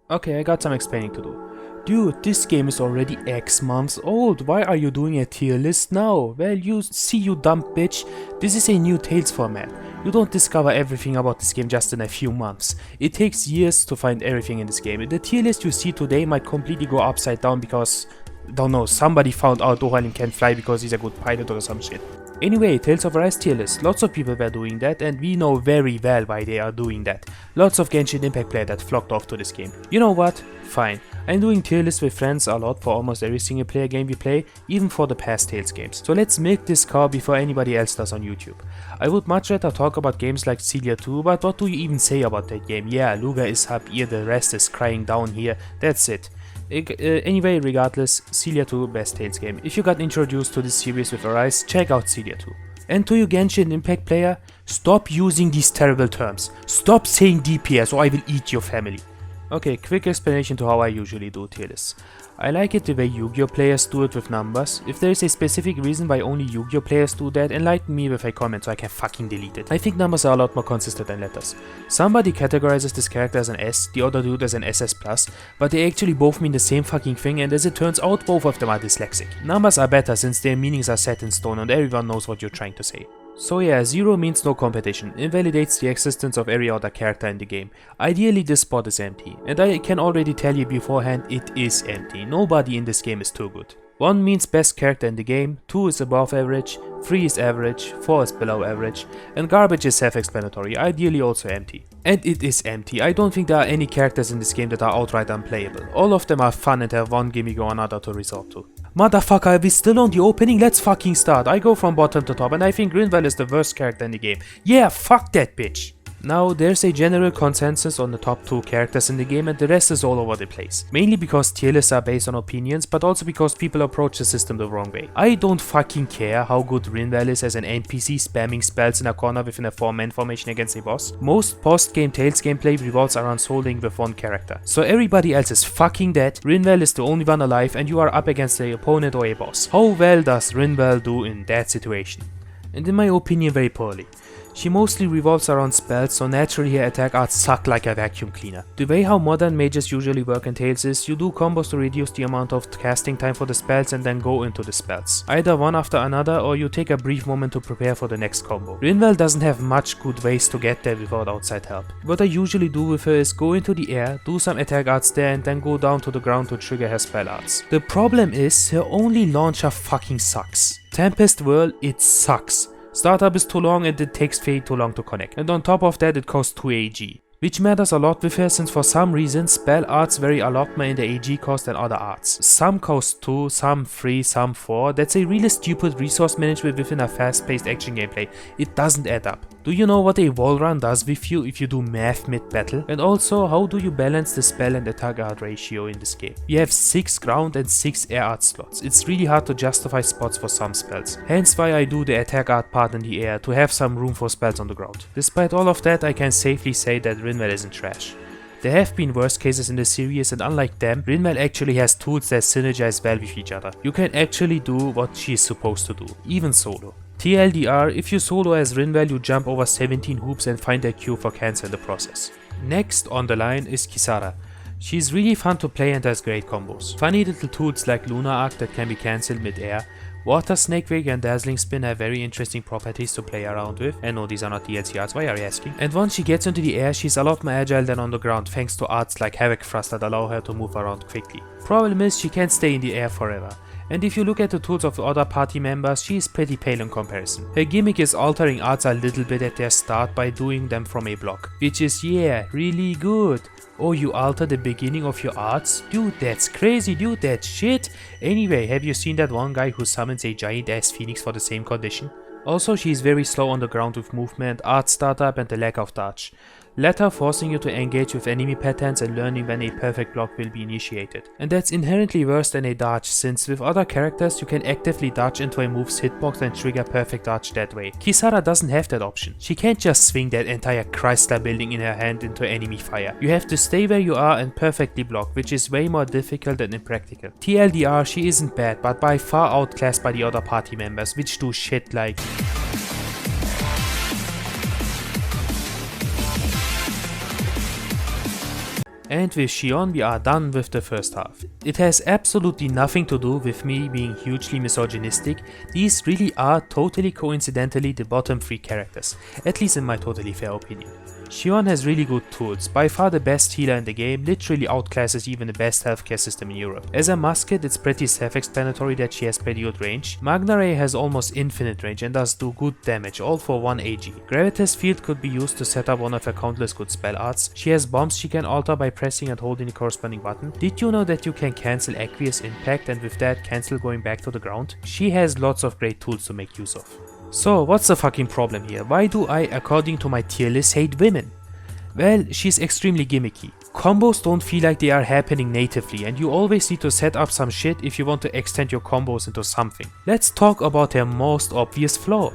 Okay, I got some explaining to do. Dude, this game is already X months old. Why are you doing a tier list now? Well, you dumb bitch. This is a new Tales format. You don't discover everything about this game just in a few months. It takes years to find everything in this game. The tier list you see today might completely go upside down because, don't know, somebody found out Ohalim can fly because he's a good pilot or some shit. Anyway, Tales of Arise tier list. Lots of people were doing that and we know very well why they are doing that. Lots of Genshin Impact players that flocked off to this game. You know what? Fine. I'm doing tier lists with friends a lot for almost every single player game we play, even for the past Tales games. So let's milk this cow before anybody else does on YouTube. I would much rather talk about games like Celia 2, but what do you even say about that game? Yeah, Luga is up here, the rest is crying down here, that's it. Anyway, regardless, Celia 2 best Tales game. If you got introduced to this series with Arise, check out Celia 2. And to you Genshin Impact player, stop using these terrible terms. Stop saying DPS or I will eat your family. Okay, quick explanation to how I usually do tier lists. I like it the way Yu-Gi-Oh players do it with numbers. If there is a specific reason why only Yu-Gi-Oh players do that, enlighten me with a comment so I can fucking delete it. I think numbers are a lot more consistent than letters. Somebody categorizes this character as an S, the other dude as an SS+, but they actually both mean the same fucking thing, and as it turns out both of them are dyslexic. Numbers are better since their meanings are set in stone and everyone knows what you're trying to say. So yeah, 0 means no competition, invalidates the existence of every other character in the game. Ideally this spot is empty, and I can already tell you beforehand it is empty, nobody in this game is too good. 1 means best character in the game, 2 is above average, 3 is average, 4 is below average, and garbage is self-explanatory, ideally also empty. And it is empty. I don't think there are any characters in this game that are outright unplayable. All of them are fun and have one gimmick or another to resort to. Motherfucker, are we still on the opening? Let's fucking start. I go from bottom to top and I think Grinwell is the worst character in the game. Yeah, fuck that bitch. Now, there's a general consensus on the top 2 characters in the game and the rest is all over the place. Mainly because tier lists are based on opinions, but also because people approach the system the wrong way. I don't fucking care how good Rinwell is as an NPC spamming spells in a corner within a 4-man formation against a boss. Most post-game Tales gameplay revolves around soloing with one character. So everybody else is fucking dead, Rinwell is the only one alive and you are up against an opponent or a boss. How well does Rinwell do in that situation? And in my opinion, very poorly. She mostly revolves around spells, so naturally her attack arts suck like a vacuum cleaner. The way how modern mages usually work in Tales is, you do combos to reduce the amount of casting time for the spells and then go into the spells. Either one after another, or you take a brief moment to prepare for the next combo. Rinwell doesn't have much good ways to get there without outside help. What I usually do with her is go into the air, do some attack arts there and then go down to the ground to trigger her spell arts. The problem is, her only launcher fucking sucks. Tempest Whirl, it sucks. Startup is too long and it takes way too long to connect, and on top of that it costs 2 AG. Which matters a lot with her since for some reason spell arts vary a lot more in the AG cost than other arts. Some cost 2, some 3, some 4, that's a really stupid resource management within a fast-paced action gameplay, it doesn't add up. Do you know what a wall run does with you if you do math mid-battle? And also, how do you balance the spell and attack art ratio in this game? You have 6 ground and 6 air art slots, it's really hard to justify spots for some spells. Hence why I do the attack art part in the air, to have some room for spells on the ground. Despite all of that, I can safely say that Rinwell isn't trash. There have been worse cases in the series and unlike them, Rinwell actually has tools that synergize well with each other. You can actually do what she is supposed to do, even solo. TLDR, if you solo as Rinwell you jump over 17 hoops and find a Q for cancel in the process. Next on the line is Kisara. She's really fun to play and has great combos. Funny little tools like Luna Arc that can be cancelled mid-air. Water Snake Wig and Dazzling Spin have very interesting properties to play around with. And no, these are not DLC arts, why are you asking? And once she gets into the air, she's a lot more agile than on the ground thanks to arts like Havoc Thrust that allow her to move around quickly. Problem is, she can't stay in the air forever. And if you look at the tools of the other party members, she is pretty pale in comparison. Her gimmick is altering arts a little bit at their start by doing them from a block. Which is, yeah, really good. Oh, you alter the beginning of your arts? Dude, that's crazy, dude, that's shit. Anyway, have you seen that one guy who summons a giant ass phoenix for the same condition? Also, she is very slow on the ground with movement, art startup and the lack of dodge. Latter forcing you to engage with enemy patterns and learning when a perfect block will be initiated. And that's inherently worse than a dodge, since with other characters you can actively dodge into a move's hitbox and trigger perfect dodge that way. Kisara doesn't have that option. She can't just swing that entire Chrysler building in her hand into enemy fire. You have to stay where you are and perfectly block, which is way more difficult and impractical. TLDR, she isn't bad, but by far outclassed by the other party members, which do shit like... And with Xion we are done with the first half. It has absolutely nothing to do with me being hugely misogynistic, these really are totally coincidentally the bottom 3 characters, at least in my totally fair opinion. Xion has really good tools, by far the best healer in the game, literally outclasses even the best healthcare system in Europe. As a musket it's pretty self-explanatory that she has pretty good range. Magna Ray has almost infinite range and does do good damage, all for 1 AG. Gravitas Field could be used to set up one of her countless good spell arts. She has bombs she can alter by pressing and holding the corresponding button. Did you know that you can cancel Aqueous Impact and with that cancel going back to the ground? She has lots of great tools to make use of. So what's the fucking problem here? Why do I, according to my tier list, hate women? Well, she's extremely gimmicky. Combos don't feel like they are happening natively and you always need to set up some shit if you want to extend your combos into something. Let's talk about her most obvious flaw.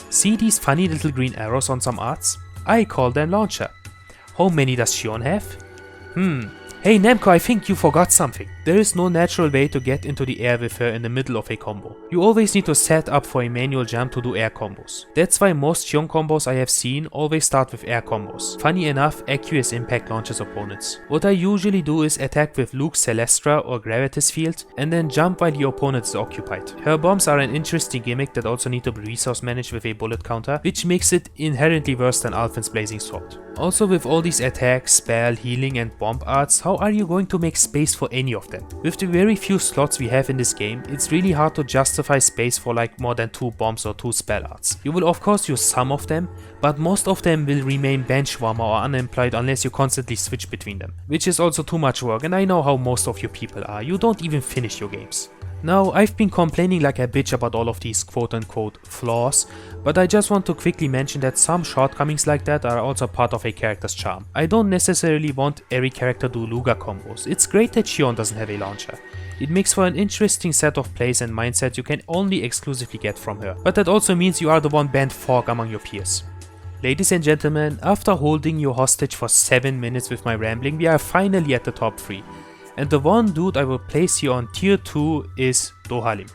See these funny little green arrows on some arts? I call them launcher. How many does Xion have? Hey Namco, I think you forgot something. There is no natural way to get into the air with her in the middle of a combo. You always need to set up for a manual jump to do air combos. That's why most Xion combos I have seen always start with air combos. Funny enough, Aqueous Impact launches opponents. What I usually do is attack with Luke's Celestra or Gravitas Field and then jump while the opponent is occupied. Her bombs are an interesting gimmick that also need to be resource managed with a bullet counter, which makes it inherently worse than Alphen's Blazing Sword. Also with all these attack, spell, healing and bomb arts, how are you going to make space for any of them? With the very few slots we have in this game, it's really hard to justify space for like more than 2 bombs or 2 spell arts. You will of course use some of them, but most of them will remain bench warmer or unemployed unless you constantly switch between them. Which is also too much work and I know how most of you people are, you don't even finish your games. Now, I've been complaining like a bitch about all of these quote-unquote flaws, but I just want to quickly mention that some shortcomings like that are also part of a character's charm. I don't necessarily want every character to do Luga combos. It's great that Xion doesn't have a launcher. It makes for an interesting set of plays and mindset you can only exclusively get from her, but that also means you are the one banned fork among your peers. Ladies and gentlemen, after holding you hostage for 7 minutes with my rambling, we are finally at the top 3. And the one dude I will place here on tier 2 is Dohalim.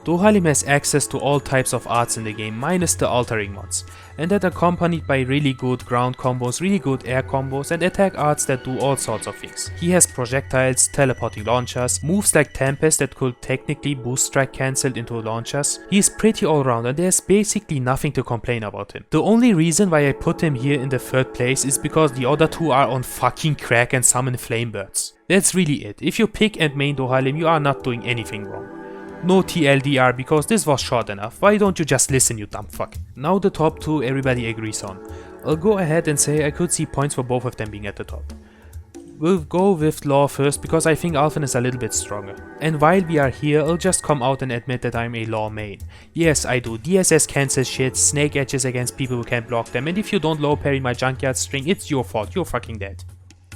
Dohalim has access to all types of arts in the game minus the altering ones, and that accompanied by really good ground combos, really good air combos and attack arts that do all sorts of things. He has projectiles, teleporting launchers, moves like Tempest that could technically boost strike cancelled into launchers. He is pretty all round and there's basically nothing to complain about him. The only reason why I put him here in the 3rd place is because the other 2 are on fucking crack and summon flamebirds. That's really it. If you pick and main Dohalim, you are not doing anything wrong. No TLDR because this was short enough, why don't you just listen, you dumb fuck. Now the top 2 everybody agrees on. I'll go ahead and say I could see points for both of them being at the top. We'll go with Law first because I think Alphen is a little bit stronger. And while we are here, I'll just come out and admit that I'm a Law main. Yes, I do. DSS cancels shit, snake edges against people who can't block them, and if you don't low parry my junkyard string, it's your fault, you're fucking dead.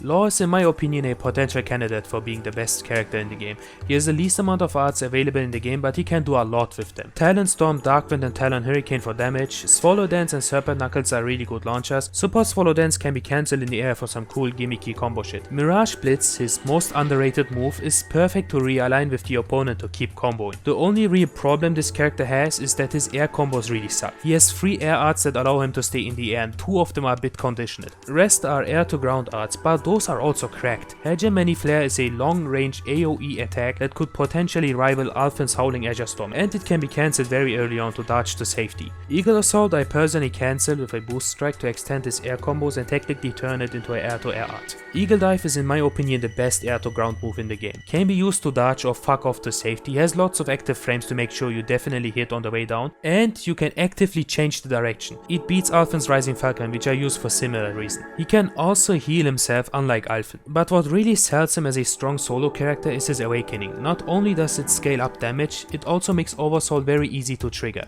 Law is in my opinion a potential candidate for being the best character in the game. He has the least amount of arts available in the game, but he can do a lot with them. Talon Storm, Darkwind and Talon Hurricane for damage, Swallow Dance and Serpent Knuckles are really good launchers. Support Swallow Dance can be cancelled in the air for some cool gimmicky combo shit. Mirage Blitz, his most underrated move, is perfect to realign with the opponent to keep comboing. The only real problem this character has is that his air combos really suck. He has 3 air arts that allow him to stay in the air and 2 of them are bit conditioned. The rest are air to ground arts, but those are also cracked. Hegemony Flare is a long-range AoE attack that could potentially rival Alphen's Howling Azure Storm, and it can be cancelled very early on to dodge to safety. Eagle Assault I personally cancel with a boost strike to extend his air combos and technically turn it into an air-to-air art. Eagle Dive is in my opinion the best air-to-ground move in the game. Can be used to dodge or fuck off to safety, has lots of active frames to make sure you definitely hit on the way down, and you can actively change the direction. It beats Alphen's Rising Falcon, which I use for similar reason. He can also heal himself unlike Alphen, but what really sells him as a strong solo character is his Awakening. Not only does it scale up damage, it also makes Oversoul very easy to trigger.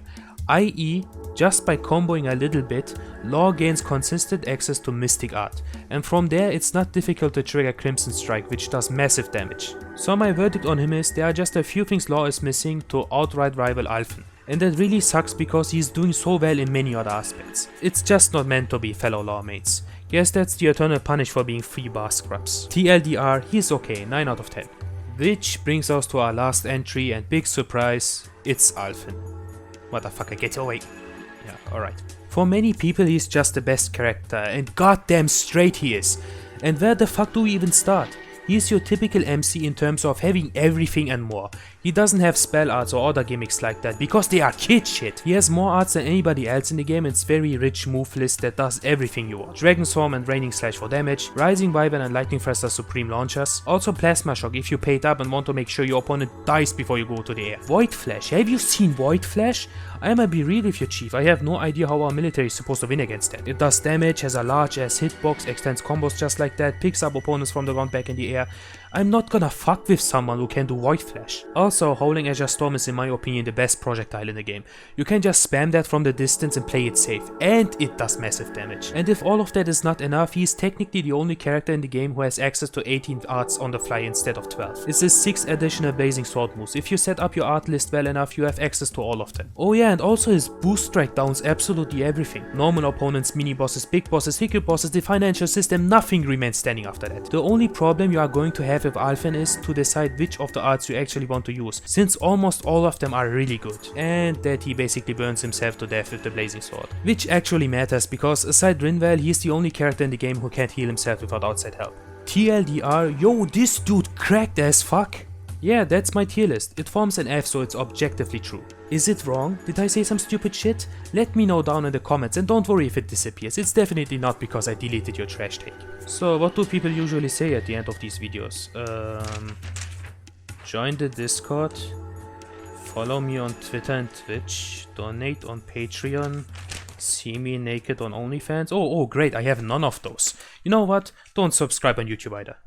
i.e., just by comboing a little bit, Law gains consistent access to Mystic Art, and from there it's not difficult to trigger Crimson Strike, which does massive damage. So my verdict on him is there are just a few things Law is missing to outright rival Alphen. And that really sucks because he's doing so well in many other aspects. It's just not meant to be, fellow Law mates. Guess that's the eternal punish for being 3 bar scrubs. TLDR, he's okay, 9 out of 10. Which brings us to our last entry and big surprise, it's Alphen. Motherfucker, get away. Yeah, alright. For many people he's just the best character, and goddamn straight he is. And where the fuck do we even start? He's your typical MC in terms of having everything and more. He doesn't have spell arts or other gimmicks like that because they are kid shit. He has more arts than anybody else in the game and it's very rich move list that does everything you want. Dragon Swarm and Raining Slash for damage, Rising Wyvern and Lightning Thrust are supreme launchers. Also Plasma Shock if you paid up and want to make sure your opponent dies before you go to the air. Void Flash, have you seen Void Flash? I'ma be real with you, Chief, I have no idea how our military is supposed to win against that. It does damage, has a large ass hitbox, extends combos just like that, picks up opponents from the ground back in the air. I'm not gonna fuck with someone who can do Void Flash. Also, Howling Azure Storm is in my opinion the best projectile in the game. You can just spam that from the distance and play it safe, and it does massive damage. And if all of that is not enough, he is technically the only character in the game who has access to 18 arts on the fly instead of 12. This is 6 additional Blazing Sword moves. If you set up your art list well enough, you have access to all of them. Oh yeah, and also his boost strike downs absolutely everything. Normal opponents, mini bosses, big bosses, hiccup bosses, the financial system, nothing remains standing after that. The only problem you are going to have with Alphen is to decide which of the arts you actually want to use, since almost all of them are really good, and that he basically burns himself to death with the Blazing Sword. Which actually matters, because aside Rinwell, he is the only character in the game who can't heal himself without outside help. TLDR, yo, this dude cracked as fuck. Yeah, that's my tier list. It forms an F, so it's objectively true. Is it wrong? Did I say some stupid shit? Let me know down in the comments, and don't worry if it disappears. It's definitely not because I deleted your trash take. So what do people usually say at the end of these videos? Join the Discord, follow me on Twitter and Twitch, donate on Patreon, see me naked on OnlyFans. Oh great, I have none of those. You know what? Don't subscribe on YouTube either.